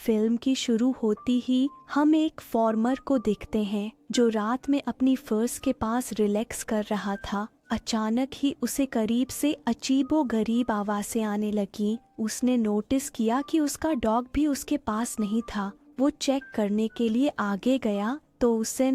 Film की शुरू होती ही हम एक फार्मर को देखते हैं जो रात में अपनी फर्स के पास रिलैक्स कर रहा था। अचानक ही उसे करीब से अजीबो गरीब आवाज़ें आने लगी। उसने नोटिस किया कि उसका डॉग भी उसके पास नहीं था। वो चेक करने के लिए आगे गया तो उसे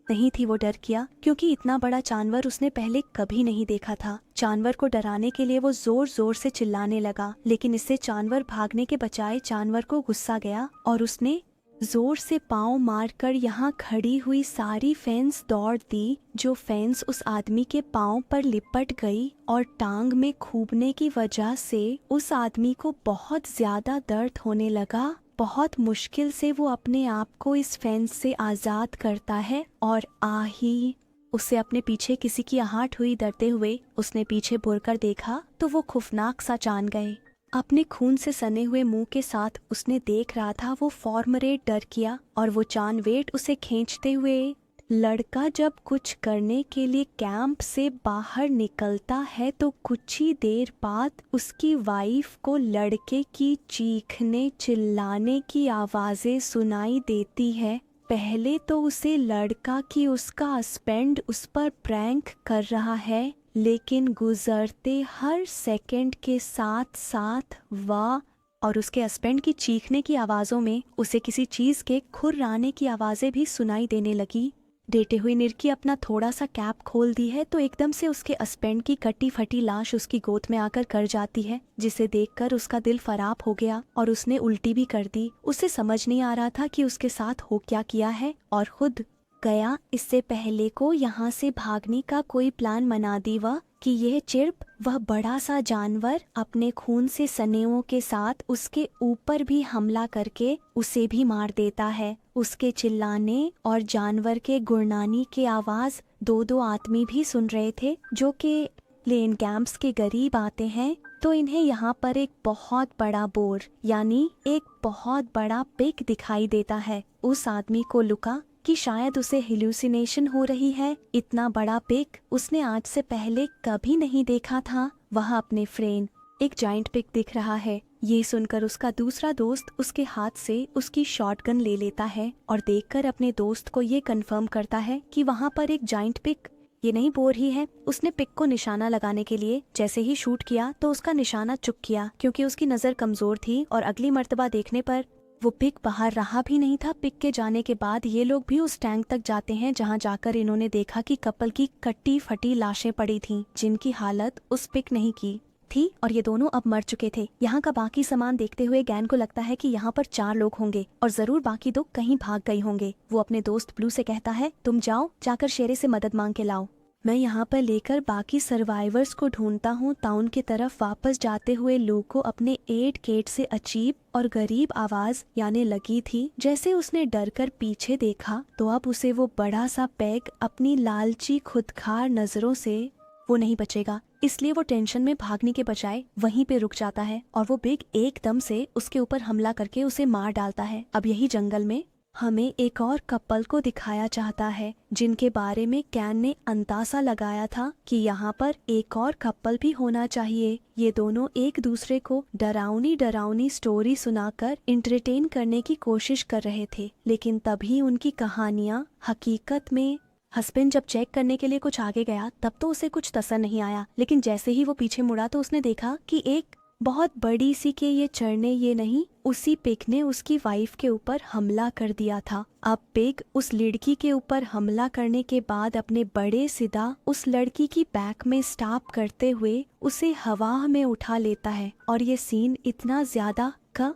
नहीं थी। वो डर गया क्योंकि इतना बड़ा जानवर उसने पहले कभी नहीं देखा था। जानवर को डराने के लिए वो जोर जोर से चिल्लाने लगा, लेकिन इससे जानवर भागने के बजाय जानवर को गुस्सा गया और उसने जोर से पाँव मारकर यहाँ खड़ी हुई सारी फेंस दौड़ दी। जो फेंस उस आदमी के पाँव पर लिपट गई और टांग में खूबने की वजह से उस आदमी को बहुत ज्यादा दर्द होने लगा। बहुत मुश्किल से वो अपने आप को इस फेंस से आज़ाद करता है और आही उसे अपने पीछे किसी की आहट हुई। डरते हुए उसने पीछे मुड़कर देखा तो वो खौफनाक सा जान गए। अपने खून से सने हुए मुंह के साथ उसने देख रहा था वो फॉर्मरेट डर किया और वो जानवेट उसे खींचते हुए। लड़का जब कुछ करने के लिए कैंप से बाहर निकलता है तो कुछ ही देर बाद उसकी वाइफ को लड़के की चीखने चिल्लाने की आवाज़ें सुनाई देती है। पहले तो उसे लड़का कि उसका हस्बैंड उस पर प्रैंक कर रहा है, लेकिन गुजरते हर सेकंड के साथ साथ वह और उसके हस्बैंड की चीखने की आवाज़ों में उसे किसी चीज़ के खुर्राने की आवाज़ें भी सुनाई देने लगी। डेटे हुई निरकी अपना थोड़ा सा कैप खोल दी है तो एकदम से उसके हस्बैंड की कटी फटी लाश उसकी गोद में आकर कर जाती है, जिसे देखकर उसका दिल फराब हो गया और उसने उल्टी भी कर दी। उसे समझ नहीं आ रहा था कि उसके साथ हो क्या किया है और खुद गया। इससे पहले को यहाँ से भागने का कोई प्लान बना दी वह कि यह चिर्प वह बड़ा सा जानवर अपने खून से सनेओं के साथ उसके ऊपर भी हमला करके उसे भी मार देता है। उसके चिल्लाने और जानवर के गुड़नानी के आवाज दो दो आदमी भी सुन रहे थे जो कि लेन कैंप्स के करीब आते हैं तो इन्हें यहाँ पर एक बहुत बड़ा बोर यानी एक बहुत बड़ा पिग दिखाई देता है। उस आदमी को लुका कि शायद उसे हेलुसिनेशन हो रही है। इतना बड़ा पिग उसने आज से पहले कभी नहीं देखा था। वह अपने फ्रेंड एक जाइंट पिग दिख रहा है। ये सुनकर उसका दूसरा दोस्त उसके हाथ से उसकी शॉटगन ले लेता है और देखकर अपने दोस्त को ये कंफर्म करता है कि वहाँ पर एक जाइंट पिग ये नहीं बोर ही है। उसने पिग को निशाना लगाने के लिए जैसे ही शूट किया तो उसका निशाना चुक किया क्योंकि उसकी नजर कमजोर थी और अगली मर्तबा देखने पर वो पिग बाहर रहा भी नहीं था। पिग के जाने के बाद ये लोग भी उस टैंक तक जाते हैं जहां जाकर इन्होंने देखा कि कपल की कट्टी फटी लाशें पड़ी थीं जिनकी हालत उस पिग नहीं की थी और ये दोनों अब मर चुके थे। यहाँ का बाकी सामान देखते हुए गैन को लगता है कि यहाँ पर 4 लोग होंगे और जरूर बाकी 2 कहीं भाग गए होंगे। वो अपने दोस्त ब्लू से कहता है तुम जाओ जाकर शेरे से मदद मांग के लाओ, मैं यहाँ पर लेकर बाकी सर्वाइवर्स को ढूंढता हूँ। टाउन की तरफ वापस जाते हुए लू को अपने 8 गेट से अजीब और गरीब आवाज आने लगी थी। जैसे उसने डरकर पीछे देखा तो अब उसे वो बड़ा सा पैग अपनी लालची खुदखार नजरों से वो नहीं बचेगा, इसलिए वो टेंशन में भागने के बजाय वहीं पे रुक जाता है और वो बिग एकदम से उसके ऊपर हमला करके उसे मार डालता है। अब यही जंगल में हमें एक और कपल को दिखाया चाहता है जिनके बारे में कैन ने अंदाजा लगाया था कि यहाँ पर एक और कपल भी होना चाहिए। ये दोनों एक दूसरे को डरावनी डरावनी स्टोरी सुनाकर एंटरटेन करने की कोशिश कर रहे थे, लेकिन तभी उनकी कहानियाँ हकीकत में हस्बैंड जब चेक करने के लिए कुछ आगे गया तब तो उसे कुछ तसर नहीं आया, लेकिन जैसे ही वो पीछे मुड़ा तो उसने देखा कि एक बहुत बड़ी सी के ये चढ़ने ये नहीं उसी पिग ने उसकी वाइफ के ऊपर हमला कर दिया था। अब पिग उस लड़की के ऊपर हमला करने के बाद अपने बड़े सिदा उस लड़की की बैक में स्टॉप करते हुए उसे हवा में उठा लेता है और ये सीन इतना ज्यादा का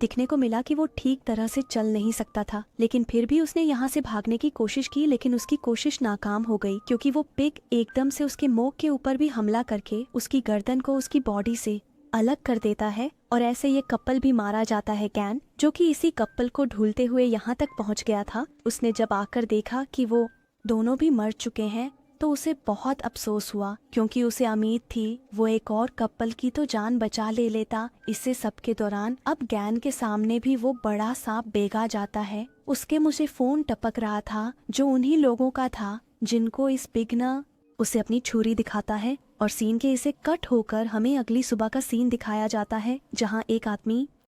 दिखने को मिला कि वो ठीक तरह से चल नहीं सकता था, लेकिन फिर भी उसने यहाँ से भागने की कोशिश की, लेकिन उसकी कोशिश नाकाम हो गई क्योंकि वो पिग एकदम से उसके मुंह के ऊपर भी हमला करके उसकी गर्दन को उसकी बॉडी से अलग कर देता है और ऐसे ये कपल भी मारा जाता है। कैन जो कि इसी कपल को ढूंढते हुए यहाँ तक पहुँच गया था, उसने जब आकर देखा कि वो दोनों भी मर चुके हैं तो उसे बहुत अफसोस हुआ क्योंकि उसे उम्मीद थी वो एक और कपल की तो जान बचा ले लेता। इससे सबके दौरान अब गैन के सामने भी वो बड़ा सांप बेगा जाता है। उसके मुझे फोन टपक रहा था जो उन्हीं लोगों का था जिनको इस पिग ने उसे अपनी छुरी दिखाता है और सीन के इसे कट होकर हमें अगली सुबह का सीन दिखाया जाता है जहाँ एक आदमी